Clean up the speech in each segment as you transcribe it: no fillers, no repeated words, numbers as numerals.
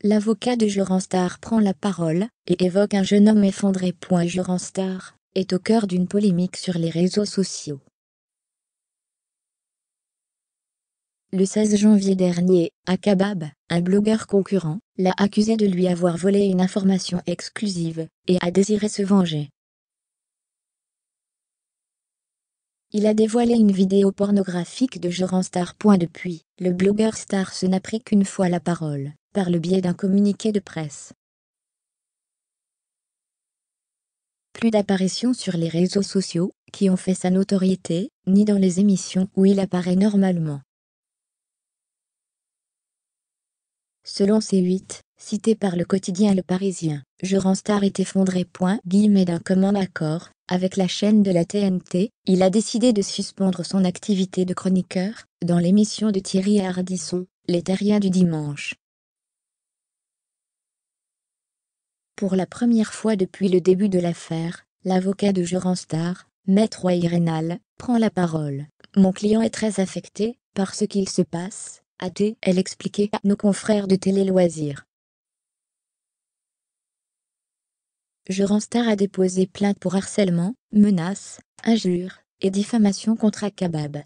L'avocat de Joranstar prend la parole et évoque un jeune homme effondré. Joranstar est au cœur d'une polémique sur les réseaux sociaux. Le 16 janvier dernier, Akabab, un blogueur concurrent, l'a accusé de lui avoir volé une information exclusive et a désiré se venger. Il a dévoilé une vidéo pornographique de Joranstar. Depuis, le blogueur Stars n'a pris qu'une fois la parole, par le biais d'un communiqué de presse. Plus d'apparitions sur les réseaux sociaux, qui ont fait sa notoriété, ni dans les émissions où il apparaît normalement. Selon C8, cité par le quotidien Le Parisien, Joranstar est effondré. D'un commun accord avec la chaîne de la TNT, il a décidé de suspendre son activité de chroniqueur dans l'émission de Thierry Ardisson, Les Terriens du dimanche. Pour la première fois depuis le début de l'affaire, l'avocat de Joranstar, Maître Wayrenal, prend la parole. « Mon client est très affecté par ce qu'il se passe », a-t-elle expliqué à nos confrères de Télé Loisirs. Joranstar a déposé plainte pour harcèlement, menaces, injures et diffamation contre Akabab.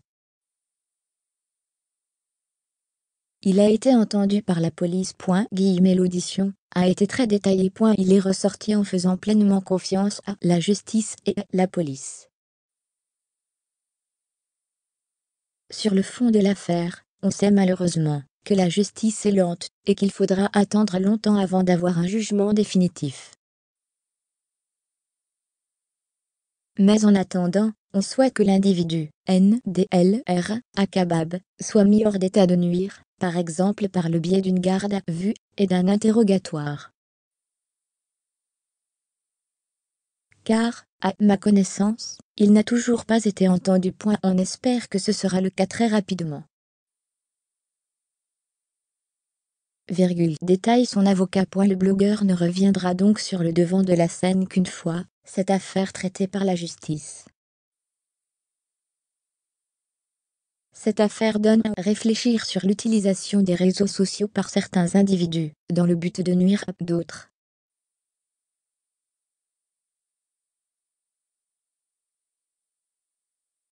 Il a été entendu par la police. L'audition a été très détaillée. Il est ressorti en faisant pleinement confiance à la justice et la police. Sur le fond de l'affaire, on sait malheureusement que la justice est lente et qu'il faudra attendre longtemps avant d'avoir un jugement définitif. Mais en attendant, on souhaite que l'individu, NDLR, Akabab, soit mis hors d'état de nuire, par exemple par le biais d'une garde à vue et d'un interrogatoire. Car, à ma connaissance, il n'a toujours pas été entendu. On espère que ce sera le cas très rapidement. Détaille son avocat. Le blogueur ne reviendra donc sur le devant de la scène qu'une fois cette affaire traitée par la justice. Cette affaire donne à réfléchir sur l'utilisation des réseaux sociaux par certains individus, dans le but de nuire à d'autres.